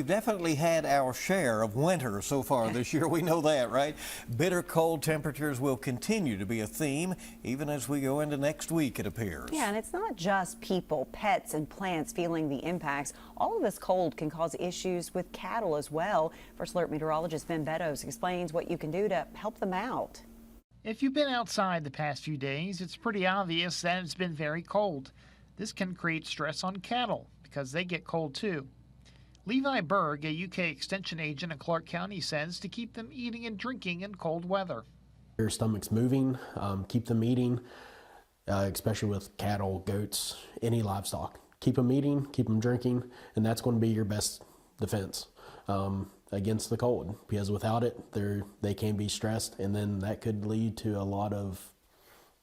We've definitely had our share of winter so far this year. We know that, right? Bitter cold temperatures will continue to be a theme even as we go into next week, it appears. Yeah, and it's not just people, pets, and plants feeling the impacts. All of this cold can cause issues with cattle as well. First Alert meteorologist Ben Beddoes explains what you can do to help them out. If you've been outside the past few days, it's pretty obvious that it's been very cold. This can create stress on cattle because they get cold too. Levi Berg, a UK extension agent in Clark County, says to keep them eating and drinking in cold weather. Your stomach's moving, keep them eating, especially with cattle, goats, any livestock. Keep them eating, keep them drinking, and that's going to be your best defense against the cold, because without it, they can be stressed, and then that could lead to a lot of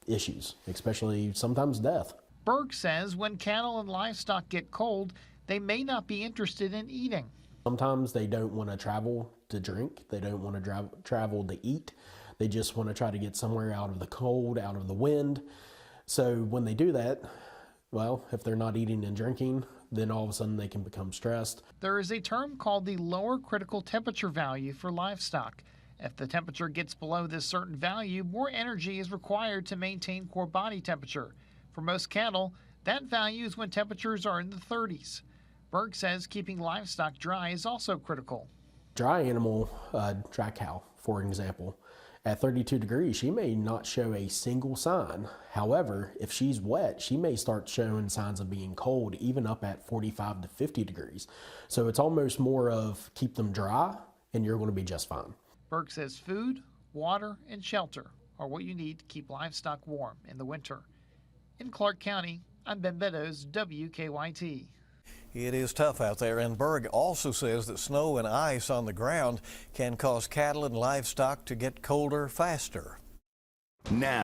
issues, especially sometimes death. Berg says when cattle and livestock get cold, they may not be interested in eating. Sometimes they don't want to travel to drink. They don't want to travel to eat. They just want to try to get somewhere out of the cold, out of the wind. So when they do that, well, if they're not eating and drinking, then all of a sudden they can become stressed. There is a term called the lower critical temperature value for livestock. If the temperature gets below this certain value, more energy is required to maintain core body temperature. For most cattle, that value is when temperatures are in the 30s. Berg says keeping livestock dry is also critical. Dry animal, dry cow, for example, at 32 degrees, she may not show a single sign. However, if she's wet, she may start showing signs of being cold, even up at 45 to 50 degrees. So it's almost more of keep them dry and you're going to be just fine. Berg says food, water, and shelter are what you need to keep livestock warm in the winter. In Clark County, I'm Ben Beddoes, WKYT. It is tough out there, and Berg also says that snow and ice on the ground can cause cattle and livestock to get colder faster. Now.